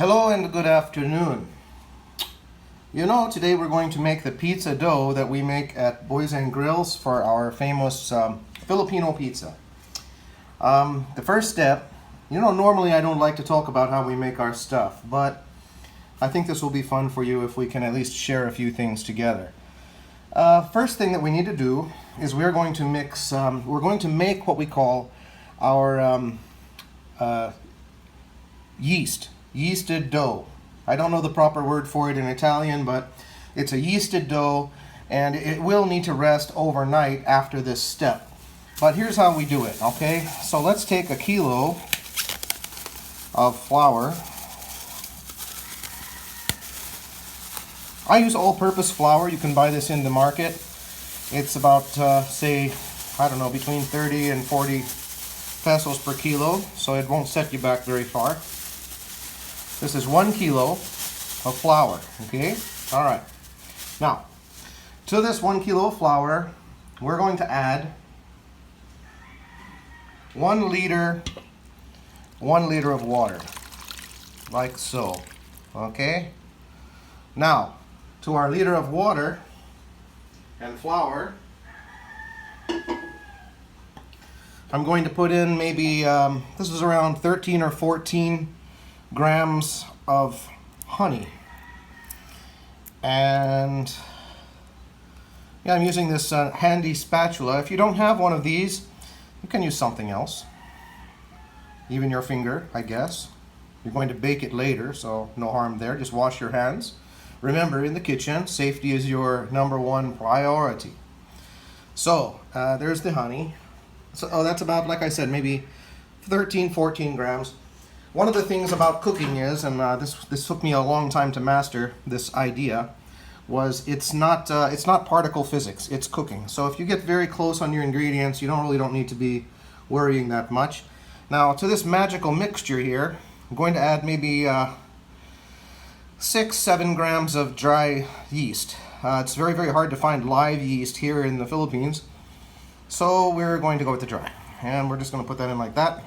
Hello and good afternoon. You know, today we're going to make the pizza dough that we make at Boys and Grills for our famous Filipino pizza. The first step, you know, normally I don't like to talk about how we make our stuff, but I think this will be fun for you if we can at least share a few things together. First thing that we need to do is we're going to make what we call our yeasted dough. I don't know the proper word for it in Italian, but it's a yeasted dough, and it will need to rest overnight after this step. But here's how we do it, okay? So let's take a kilo of flour. I use all-purpose flour. You can buy this in the market. It's about, say, I don't know, between 30 and 40 pesos per kilo, so it won't set you back very far. This is 1 kilo of flour, okay? All right. Now, to this 1 kilo of flour, we're going to add 1 liter of water, like so, okay? Now, to our liter of water and flour, I'm going to put in maybe, this is around 13 or 14 grams of honey. And yeah, I'm using this handy spatula. If you don't have one of these, you can use something else. Even your finger, I guess. You're going to bake it later, so no harm there. Just wash your hands. Remember, in the kitchen, safety is your #1 priority. So, there's the honey. So, that's about, like I said, maybe 13, 14 grams. One of the things about cooking is, and this took me a long time to master this idea, was it's not particle physics, it's cooking. So if you get very close on your ingredients, you don't need to be worrying that much. Now, to this magical mixture here, I'm going to add maybe 6-7 grams of dry yeast. It's very, very hard to find live yeast here in the Philippines, so we're going to go with the dry. And we're just going to put that in like that.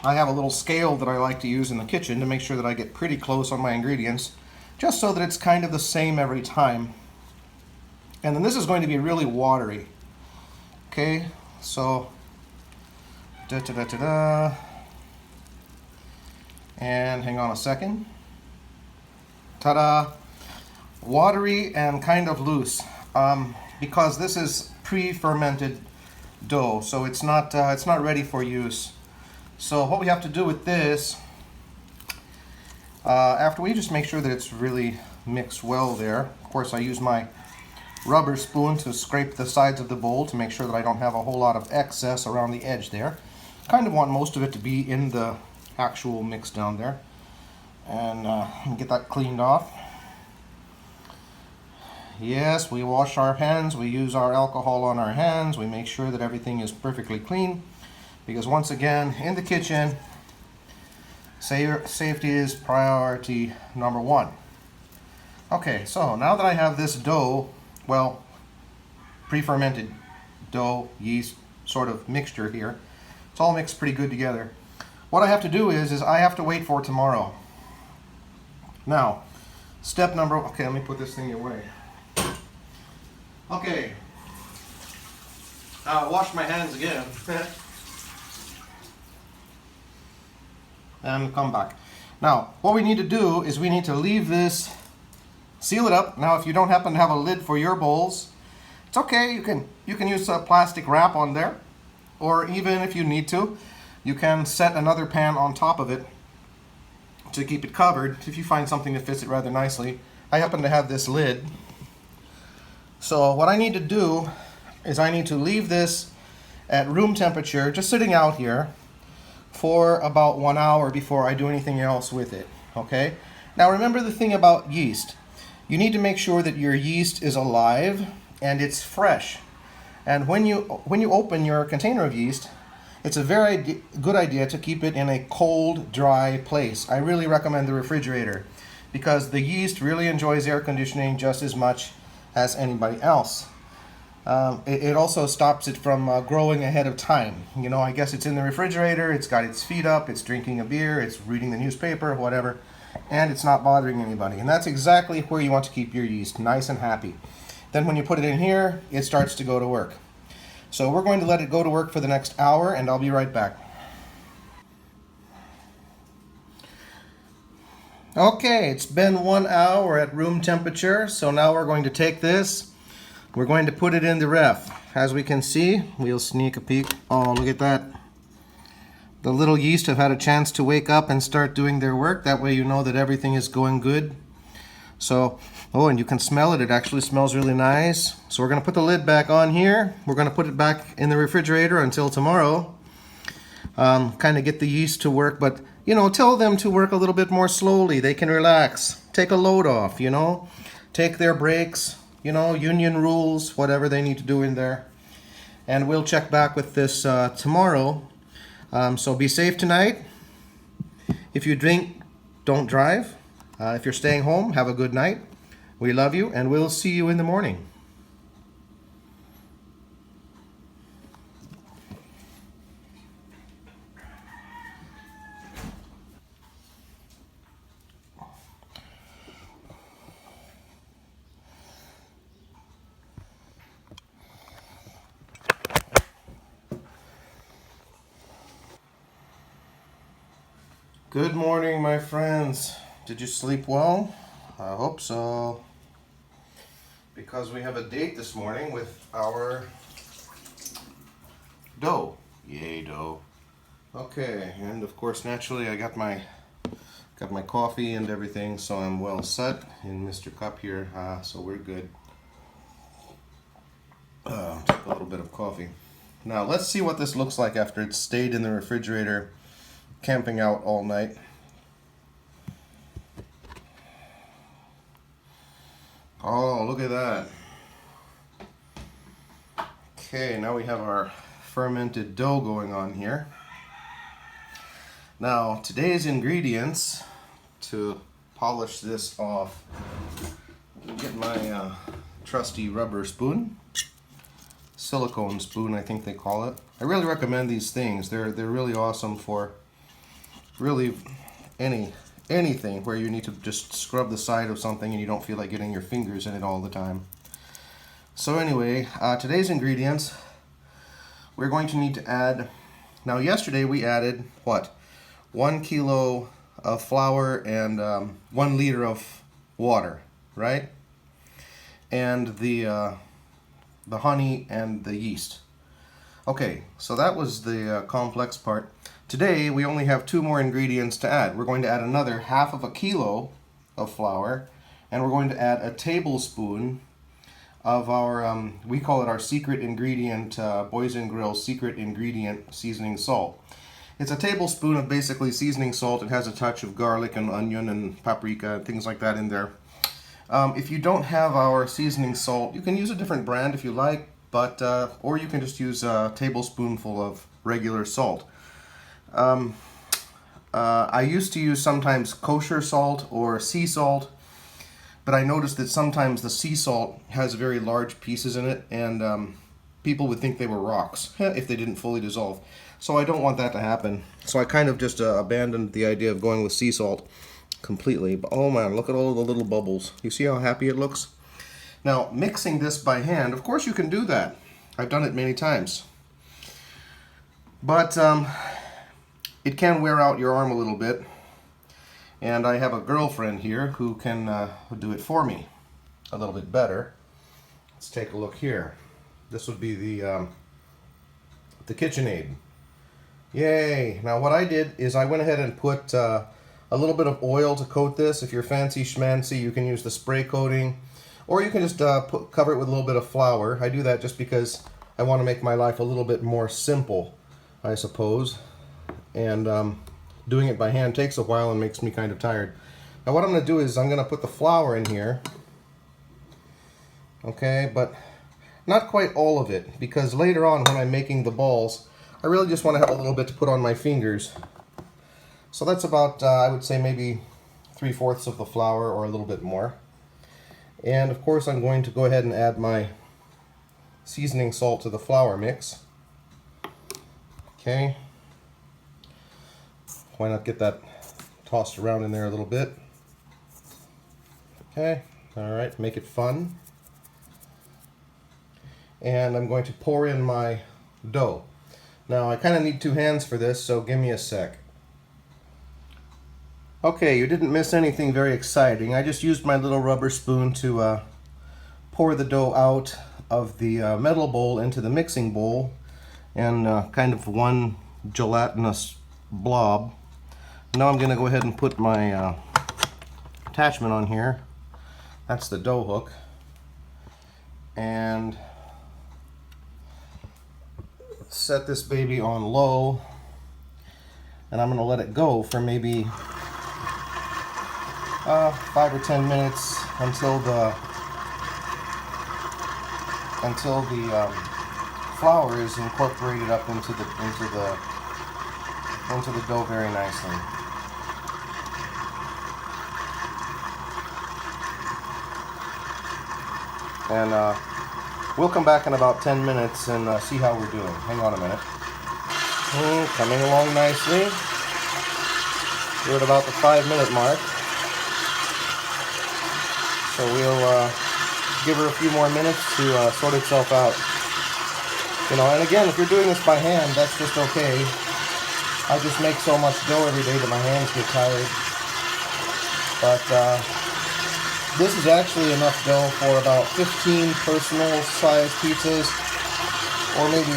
I have a little scale that I like to use in the kitchen to make sure that I get pretty close on my ingredients, just so that it's kind of the same every time. And then this is going to be really watery. Okay, so and hang on a second. Ta-da! Watery and kind of loose, because this is pre-fermented dough, so it's not ready for use. So what we have to do with this, after we just make sure that it's really mixed well there. Of course, I use my rubber spoon to scrape the sides of the bowl to make sure that I don't have a whole lot of excess around the edge there. Kind of want most of it to be in the actual mix down there. And get that cleaned off. Yes, we wash our hands, we use our alcohol on our hands, we make sure that everything is perfectly clean. Because once again, in the kitchen, safety is priority #1. Okay, so now that I have this dough, well, pre-fermented dough, yeast sort of mixture here, it's all mixed pretty good together. What I have to do is I have to wait for tomorrow. Now, okay, let me put this thing away. Okay, wash my hands again. And come back. Now, what we need to do is we need to leave this, seal it up. Now, if you don't happen to have a lid for your bowls, it's okay. You can use a plastic wrap on there, or even if you need to, you can set another pan on top of it to keep it covered if you find something that fits it rather nicely. I happen to have this lid. So what I need to do is I need to leave this at room temperature, just sitting out here, for about 1 hour before I do anything else with it, okay? Now remember the thing about yeast. You need to make sure that your yeast is alive and it's fresh. And when you open your container of yeast, it's a very good idea to keep it in a cold, dry place. I really recommend the refrigerator because the yeast really enjoys air conditioning just as much as anybody else. It also stops it from growing ahead of time. You know, I guess it's in the refrigerator, it's got its feet up, it's drinking a beer, it's reading the newspaper, whatever, and it's not bothering anybody. And that's exactly where you want to keep your yeast, nice and happy. Then when you put it in here, it starts to go to work. So we're going to let it go to work for the next hour, and I'll be right back. Okay, it's been 1 hour at room temperature, so now we're going to take this. We're going to put it in the ref. As we can see, we'll sneak a peek. Oh, look at that. The little yeast have had a chance to wake up and start doing their work. That way you know that everything is going good. So, oh, and you can smell it. It actually smells really nice. So we're going to put the lid back on here. We're going to put it back in the refrigerator until tomorrow. Kind of get the yeast to work, but, you know, tell them to work a little bit more slowly. They can relax. Take a load off, you know. Take their breaks. You know, union rules, whatever they need to do in there. And we'll check back with this tomorrow. So be safe tonight. If you drink, don't drive. If you're staying home, have a good night. We love you, and we'll see you in the morning. Good morning, my friends. Did you sleep well? I hope so. Because we have a date this morning with our dough. Yay, dough. Okay, and of course, naturally, I got my coffee and everything, so I'm well set in Mr. Cup here, so we're good. Take a little bit of coffee. Now, let's see what this looks like after it's stayed in the refrigerator camping out all night. Oh, look at that. Okay, now we have our fermented dough going on here. Now, today's ingredients to polish this off. Let me get my trusty rubber spoon. Silicone spoon, I think they call it. I really recommend these things. They're really awesome for really anything where you need to just scrub the side of something and you don't feel like getting your fingers in it all the time. So anyway, today's ingredients, we're going to need to add, now yesterday we added, what, 1 kilo of flour and 1 liter of water, right? And the honey and the yeast. Okay, so that was the complex part. Today we only have 2 more ingredients to add. We're going to add another half of a kilo of flour, and we're going to add a tablespoon of our, we call it our secret ingredient, Boys and Grill secret ingredient seasoning salt. It's a tablespoon of basically seasoning salt. It has a touch of garlic and onion and paprika and things like that in there. If you don't have our seasoning salt, you can use a different brand if you like, but or you can just use a tablespoonful of regular salt. I used to use sometimes kosher salt or sea salt, but I noticed that sometimes the sea salt has very large pieces in it, and people would think they were rocks if they didn't fully dissolve. So I don't want that to happen. So I kind of just abandoned the idea of going with sea salt completely. But oh man, look at all the little bubbles. You see how happy it looks? Now, mixing this by hand, of course you can do that. I've done it many times. But it can wear out your arm a little bit. And I have a girlfriend here who can do it for me a little bit better. Let's take a look here. This would be the KitchenAid. Yay! Now what I did is I went ahead and put a little bit of oil to coat this. If you're fancy schmancy, you can use the spray coating, or you can just cover it with a little bit of flour. I do that just because I want to make my life a little bit more simple, I suppose. And doing it by hand takes a while and makes me kind of tired. Now what I'm going to do is I'm going to put the flour in here. Okay, but not quite all of it, because later on when I'm making the balls, I really just want to have a little bit to put on my fingers. So that's about, I would say maybe 3/4 of the flour or a little bit more. And of course I'm going to go ahead and add my seasoning salt to the flour mix. Okay. Why not get that tossed around in there a little bit? Okay. All right. Make it fun. And I'm going to pour in my dough. Now I kind of need two hands for this, so give me a sec. Okay, you didn't miss anything very exciting. I just used my little rubber spoon to pour the dough out of the metal bowl into the mixing bowl, and kind of one gelatinous blob. Now I'm going to go ahead and put my attachment on here. That's the dough hook. And set this baby on low, and I'm going to let it go for maybe 5 or 10 minutes until the flour is incorporated up into the dough very nicely. And we'll come back in about 10 minutes and see how we're doing. Hang on a minute. Coming along nicely. We're at about the 5-minute mark. So we'll give her a few more minutes to sort itself out. You know, and again, if you're doing this by hand, that's just okay. I just make so much dough every day that my hands get tired. But this is actually enough dough for about 15 personal size pizzas, or maybe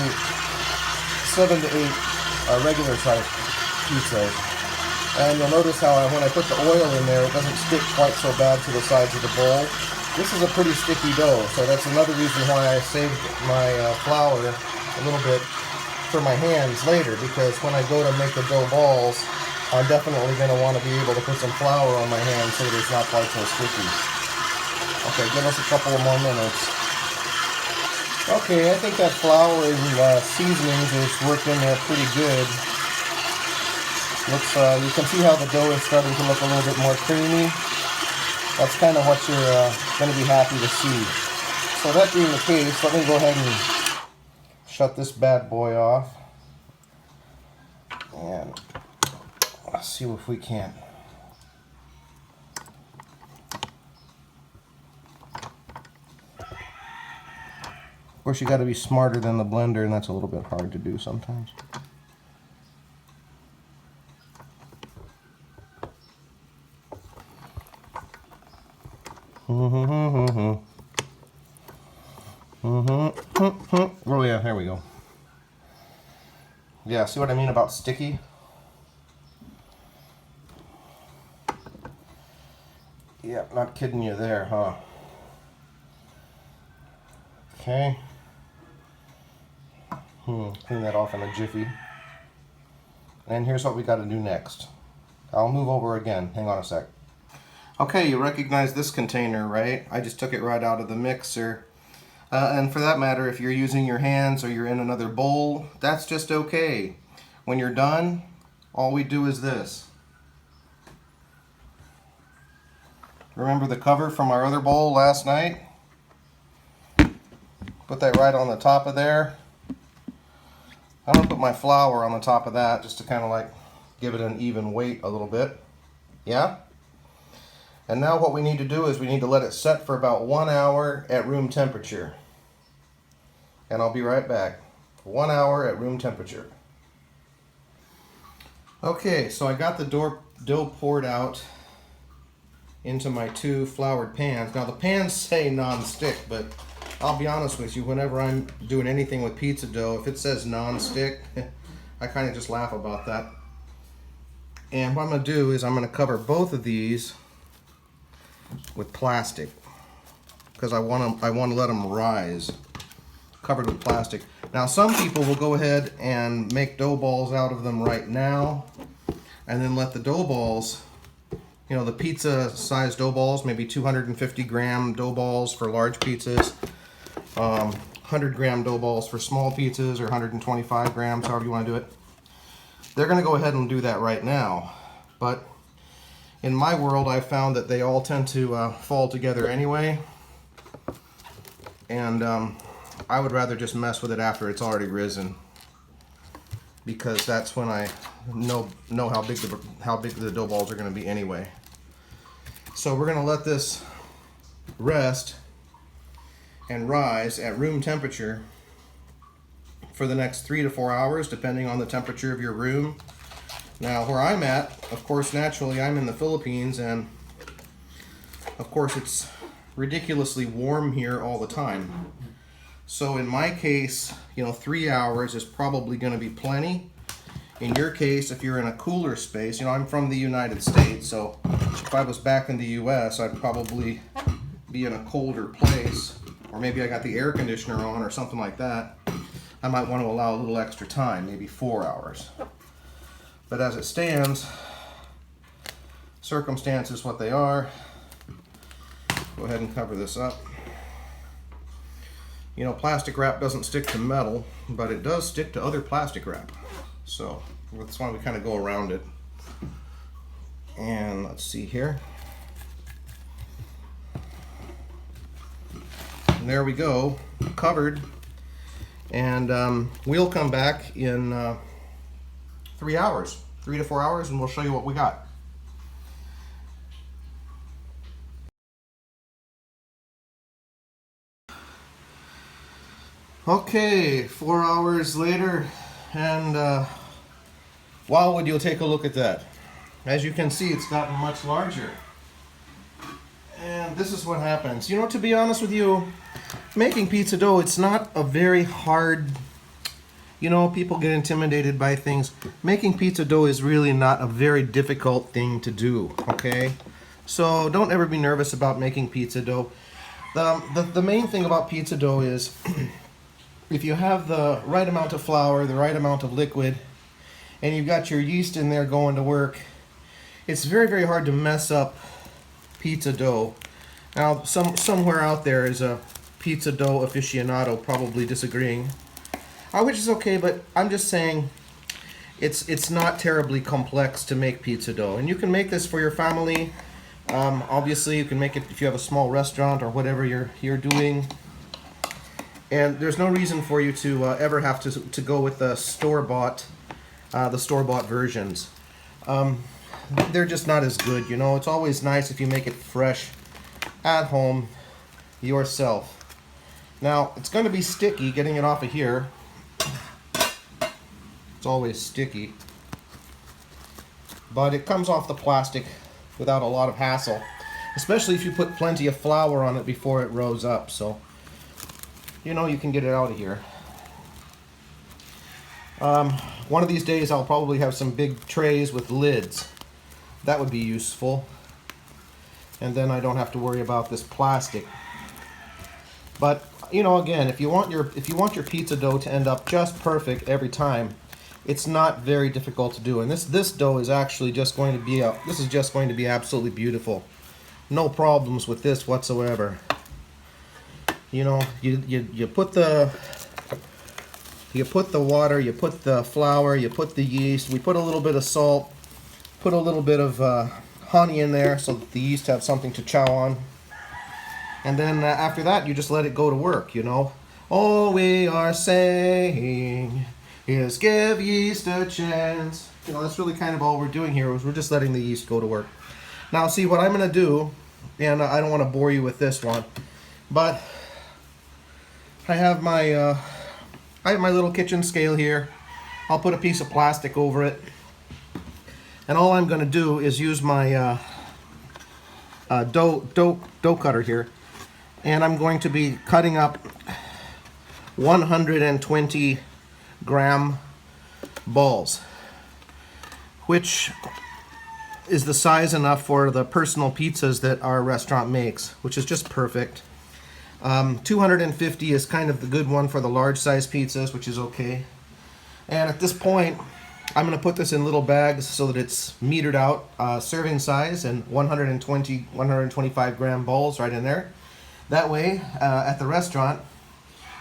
7 to 8 regular size pizzas. And you'll notice how when I put the oil in there, it doesn't stick quite so bad to the sides of the bowl. This is a pretty sticky dough, so that's another reason why I saved my flour a little bit for my hands later, because when I go to make the dough balls, I'm definitely going to want to be able to put some flour on my hands so that it's not quite so sticky. Okay, give us a couple of more minutes. Okay, I think that flour and seasonings is working there pretty good. Looks, you can see how the dough is starting to look a little bit more creamy. That's kind of what you're going to be happy to see. So that being the case, let me go ahead and shut this bad boy off. And let's see if we can. Of course, you got to be smarter than the blender, and that's a little bit hard to do sometimes. Oh yeah, here we go. Yeah, see what I mean about sticky? Yeah, not kidding you there, huh? Okay. Clean that off in a jiffy. And here's what we got to do next. I'll move over again. Hang on a sec. Okay, you recognize this container, right? I just took it right out of the mixer. And for that matter, if you're using your hands or you're in another bowl, that's just okay. When you're done, all we do is this. Remember the cover from our other bowl last night? Put that right on the top of there. I'm going to put my flour on the top of that just to kind of like give it an even weight a little bit. Yeah? And now what we need to do is we need to let it set for about 1 hour at room temperature. And I'll be right back. 1 hour at room temperature. Okay, so I got the dough poured out into my 2 floured pans. Now the pans say non-stick, but I'll be honest with you, whenever I'm doing anything with pizza dough, if it says non-stick, I kind of just laugh about that. And what I'm going to do is I'm going to cover both of these with plastic, because I want to let them rise, covered with plastic. Now some people will go ahead and make dough balls out of them right now, and then let the dough balls, you know, the pizza size dough balls, maybe 250 gram dough balls for large pizzas, 100 gram dough balls for small pizzas, or 125 grams, however you want to do it. They're going to go ahead and do that right now, but in my world, I've found that they all tend to fall together anyway. And I would rather just mess with it after it's already risen, because that's when I know how big the dough balls are going to be anyway. So we're going to let this rest and rise at room temperature for the next 3 to 4 hours, depending on the temperature of your room. Now, where I'm at, of course, naturally, I'm in the Philippines, and of course, it's ridiculously warm here all the time. So in my case, 3 hours is probably going to be plenty. In your case, if you're in a cooler space, I'm from the United States, so if I was back in the US, I'd probably be in a colder place, or maybe I got the air conditioner on or something like that. I might want to allow a little extra time, maybe 4 hours. But as it stands, circumstances what they are. Go ahead and cover this up. Plastic wrap doesn't stick to metal, but it does stick to other plastic wrap. So that's why we kind of go around it. And let's see here. And there we go, covered. And we'll come back in 3 hours, 3 to 4 hours, and we'll show you what we got. Okay, 4 hours later, and wow, would you take a look at that? As you can see, it's gotten much larger. And this is what happens. To be honest with you, making pizza dough, it's not a very hard, people get intimidated by things. Making pizza dough is really not a very difficult thing to do, okay? So don't ever be nervous about making pizza dough. The main thing about pizza dough is if you have the right amount of flour, the right amount of liquid, and you've got your yeast in there going to work, it's very, very hard to mess up pizza dough. Now, somewhere out there is a pizza dough aficionado probably disagreeing, which is okay, but I'm just saying it's not terribly complex to make pizza dough. And you can make this for your family. Obviously, you can make it if you have a small restaurant or whatever you're doing. And there's no reason for you to ever have to go with the store-bought versions. They're just not as good, It's always nice if you make it fresh at home yourself. Now, it's going to be sticky getting it off of here. It's always sticky. But it comes off the plastic without a lot of hassle, especially if you put plenty of flour on it before it rose up. So, you can get it out of here. One of these days I'll probably have some big trays with lids. That would be useful. And then I don't have to worry about this plastic. But, again, if you want your pizza dough to end up just perfect every time, it's not very difficult to do. And this dough is actually just going to be absolutely beautiful. No problems with this whatsoever. You put the water, you put the flour, you put the yeast, we put a little bit of salt, put a little bit of honey in there so that the yeast have something to chow on. And then after that, you just let it go to work, All we are saying is give yeast a chance. That's really kind of all we're doing here, is we're just letting the yeast go to work. Now, see, what I'm going to do, and I don't want to bore you with this one, but I have my little kitchen scale here. I'll put a piece of plastic over it. And all I'm going to do is use my dough cutter here. And I'm going to be cutting up 120 gram balls, which is the size enough for the personal pizzas that our restaurant makes, which is just perfect. 250 is kind of the good one for the large size pizzas, which is okay. And at this point, I'm going to put this in little bags so that it's metered out, serving size, and 125 gram balls right in there. That way, at the restaurant,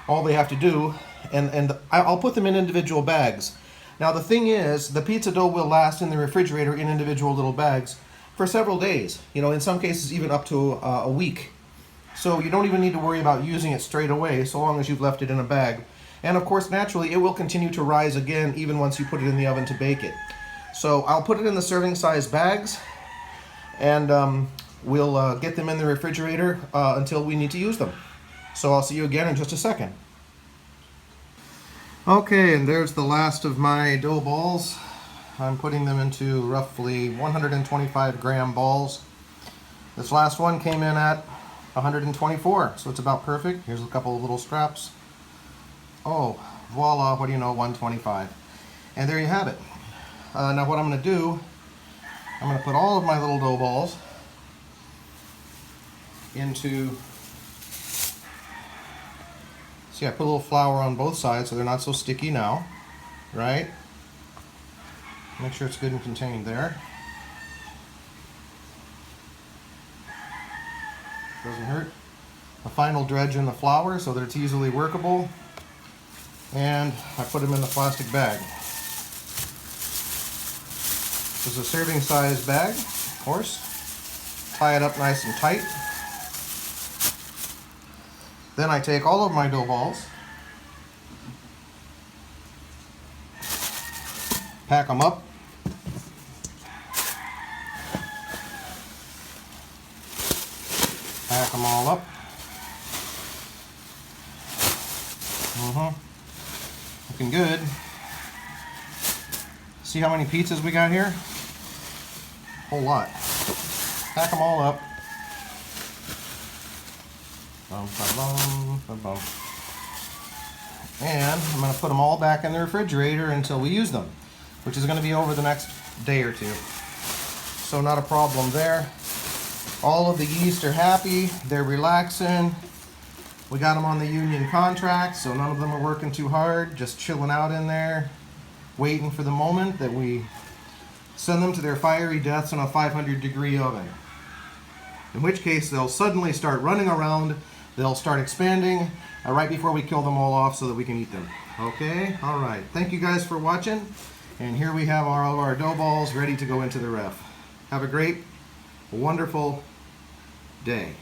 all they have to do, and I'll put them in individual bags. Now the thing is, the pizza dough will last in the refrigerator in individual little bags for several days. In some cases even up to a week. So you don't even need to worry about using it straight away so long as you've left it in a bag. And of course, naturally, it will continue to rise again even once you put it in the oven to bake it. So I'll put it in the serving size bags, and we'll get them in the refrigerator until we need to use them. So I'll see you again in just a second. Okay, and there's the last of my dough balls. I'm putting them into roughly 125 gram balls. This last one came in at 124, so it's about perfect. Here's a couple of little straps. Oh, voila, what do you know, 125. And there you have it. Now what I'm going to do, I'm going to put all of my little dough balls into, see, I put a little flour on both sides so they're not so sticky now, right? Make sure it's good and contained there. Doesn't hurt. A final dredge in the flour so that it's easily workable. And I put them in the plastic bag. This is a serving size bag, of course. Tie it up nice and tight. Then I take all of my dough balls, pack them up, pack them all up. Looking good. See how many pizzas we got here? Whole lot. Pack them all up. And I'm going to put them all back in the refrigerator until we use them, which is going to be over the next day or two. So not a problem there. All of the yeast are happy. They're relaxing. We got them on the union contract, so none of them are working too hard, just chilling out in there, waiting for the moment that we send them to their fiery deaths in a 500-degree oven. In which case, they'll suddenly start running around, they'll start expanding right before we kill them all off so that we can eat them. Okay? All right. Thank you guys for watching. And here we have all of our dough balls ready to go into the ref. Have a great, wonderful day.